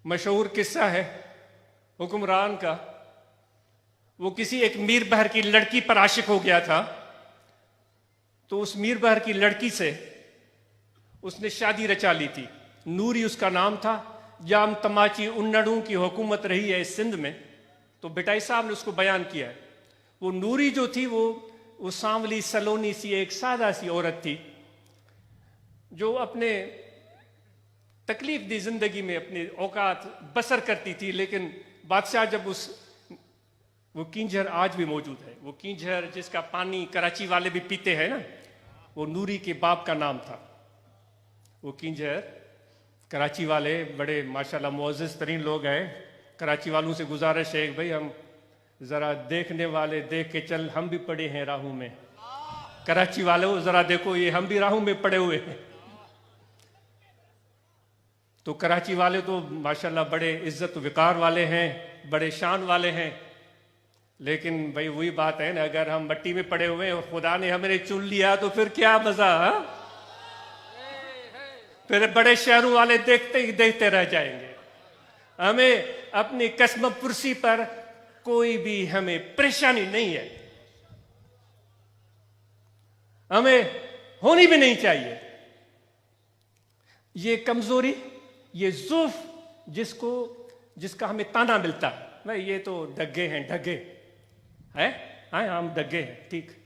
मशहूर किस्सा है हुक्मरान का। वो किसी एक मीर बहर की लड़की पर आशिक हो गया था, तो उस मीर बहर की लड़की से उसने शादी रचा ली थी। नूरी उसका नाम था। जाम तमाची उन्नड़ों की हुकूमत रही है इस सिंध में, तो बिटाई साहब ने उसको बयान किया है। वो नूरी जो थी वो सांवली सलोनी सी एक सादा सी औरत थी, जो अपने तकलीफ दी जिंदगी में अपने औकात बसर करती थी। लेकिन बादशाह जब वो कींझर आज भी मौजूद है, वो कींझर जिसका पानी कराची वाले भी पीते हैं ना, वो नूरी के बाप का नाम था। वो कींझर कराची वाले बड़े माशाल्लाह मुअज़्ज़ज़ तरीन लोग हैं। कराची वालों से गुजारिश है कि भाई हम ज़रा देखने वाले देख के चल, हम भी पड़े हैं राहों में। कराची वालों ज़रा देखो, ये हम भी राहों में पड़े हुए हैं। तो कराची वाले तो माशाल्लाह बड़े इज्जत विकार वाले हैं, बड़े शान वाले हैं। लेकिन भाई वही बात है ना, अगर हम मट्टी में पड़े हुए हैं और खुदा ने हमें चुन लिया तो फिर क्या मजा। फिर बड़े शहरों वाले देखते ही देखते रह जाएंगे। हमें अपनी कसम पुरसी पर कोई भी हमें परेशानी नहीं है, हमें होनी भी नहीं चाहिए। ये कमजोरी, ये ज़ुफ़ जिसका हमें ताना मिलता है, भाई ये तो डगे हैं, डगे है, हम डगे हैं, ठीक।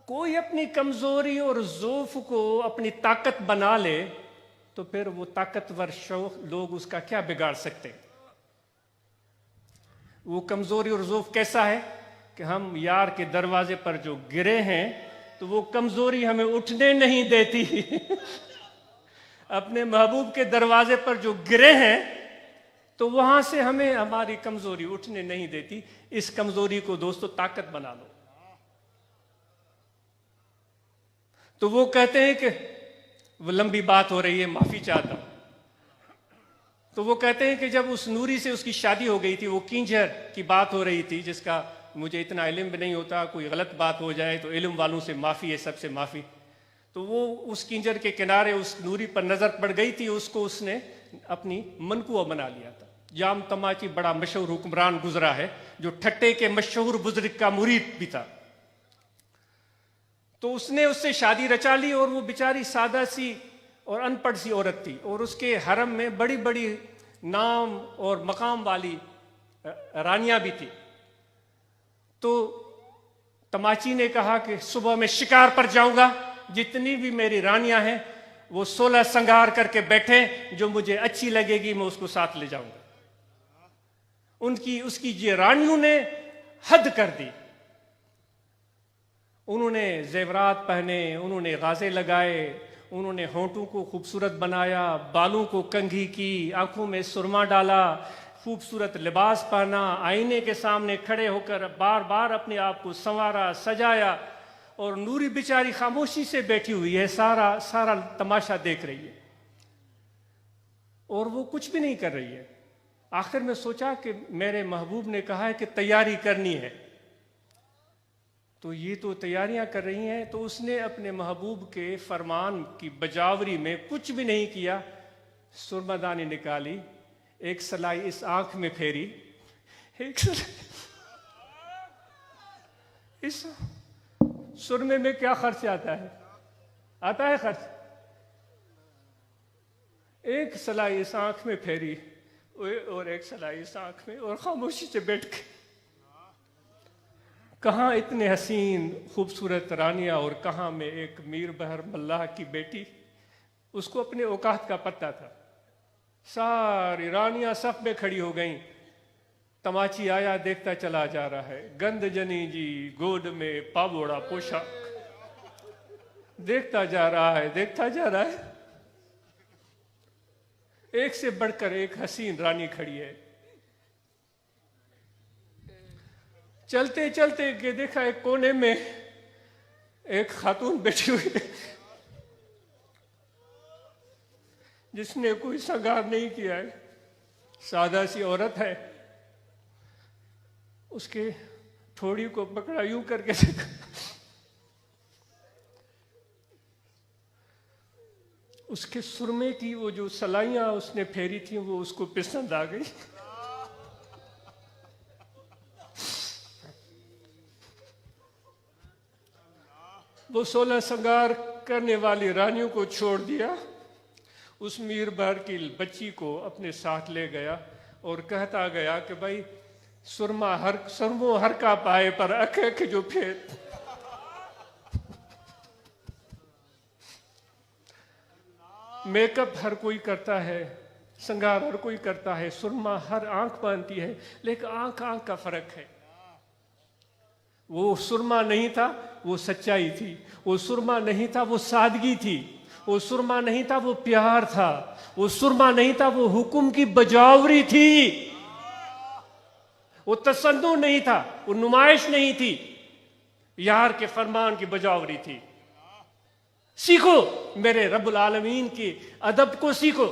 कोई अपनी कमजोरी और ज़ुफ़ को अपनी ताकत बना ले तो फिर वो ताकतवर लोग उसका क्या बिगाड़ सकते हैं। वो कमजोरी और ज़ुफ़ कैसा है कि हम यार के दरवाजे पर जो गिरे हैं तो वो कमजोरी हमें उठने नहीं देती। अपने महबूब के दरवाजे पर जो गिरे हैं तो वहां से हमें हमारी कमजोरी उठने नहीं देती। इस कमजोरी को दोस्तों ताकत बना लो। तो वो कहते हैं कि वो लंबी बात हो रही है, माफी चाहता। तो वो कहते हैं कि जब उस नूरी से उसकी शादी हो गई थी, वो कींझर की बात हो रही थी, जिसका मुझे इतना इल्म भी नहीं होता, कोई गलत बात हो जाए तो इल्म वालों से माफी है, सबसे माफी। तो वो उस कींझर के किनारे उस नूरी पर नजर पड़ गई थी, उसको उसने अपनी मनकुआ बना लिया था। जाम तमाची बड़ा मशहूर हुक्मरान गुजरा है, जो ठट्टे के मशहूर बुजुर्ग का मुरीद भी था। तो उसने उससे शादी रचा ली, और वो बेचारी सादा सी और अनपढ़ सी औरत थी, और उसके हरम में बड़ी बड़ी नाम और मकाम वाली रानियां भी थी। तो तमाची ने कहा कि सुबह मैं शिकार पर जाऊंगा, जितनी भी मेरी रानियां हैं वो 16 संगार करके बैठे, जो मुझे अच्छी लगेगी मैं उसको साथ ले जाऊंगा। उसकी ये रानियों ने हद कर दी। उन्होंने जेवरात पहने, उन्होंने गाजे लगाए, उन्होंने होंठों को खूबसूरत बनाया, बालों को कंघी की, आंखों में सुरमा डाला, खूबसूरत लिबास पहना, आईने के सामने खड़े होकर बार बार अपने आप को संवारा, सजाया। और नूरी बेचारी खामोशी से बैठी हुई है, सारा सारा तमाशा देख रही है, और वो कुछ भी नहीं कर रही है। आखिर में सोचा कि मेरे महबूब ने कहा है कि तैयारी करनी है, तो ये तो तैयारियां कर रही हैं। तो उसने अपने महबूब के फरमान की बजावरी में कुछ भी नहीं किया, सुरमादानी निकाली, एक सलाई इस आंख में फेरी, एक इस सुरमे में क्या खर्च आता है? आता है खर्च? एक सलाई इस आंख में फेरी और एक सलाई इस आंख में, और खामोशी से बैठ के, कहाँ इतने हसीन खूबसूरत रानियां और कहाँ में एक मीर बहर मल्लाह की बेटी। उसको अपने औकात का पता था। सारी रानियां सफ में खड़ी हो गईं। तमाची आया, देखता चला जा रहा है। गंद जनी जी गोद में पावोड़ा पोशाक, देखता जा रहा है, देखता जा रहा है। एक से बढ़कर एक हसीन रानी खड़ी है। चलते चलते के देखा एक कोने में एक खातून बैठी हुई है, जिसने कोई श्रृंगार नहीं किया है, सादा सी औरत है। उसके थोड़ी को पकड़ा, यूं करके देखा, उसके सुरमे की वो जो सलाइयां उसने फेरी थी वो उसको पसंद आ गई। वो 16 श्रृंगार करने वाली रानियों को छोड़ दिया, उस मीर बहर की बच्ची को अपने साथ ले गया और कहता गया कि भाई सुरमो हर का पाए पर अख अख जो फेर। मेकअप हर कोई करता है, श्रृंगार हर कोई करता है, सुरमा हर आंख बांधती है, लेकिन आंख आंख का फर्क है। वो सुरमा नहीं था, वो सच्चाई थी। वो सुरमा नहीं था, वो सादगी थी। वो सुरमा नहीं था, वो प्यार था। वो सुरमा नहीं था, वो हुक्म की बजावरी थी। वो तसन्नु नहीं था, वो नुमाइश नहीं थी, यार के फरमान की बजावरी थी। सीखो मेरे रब्बुल आलमीन के अदब को सीखो।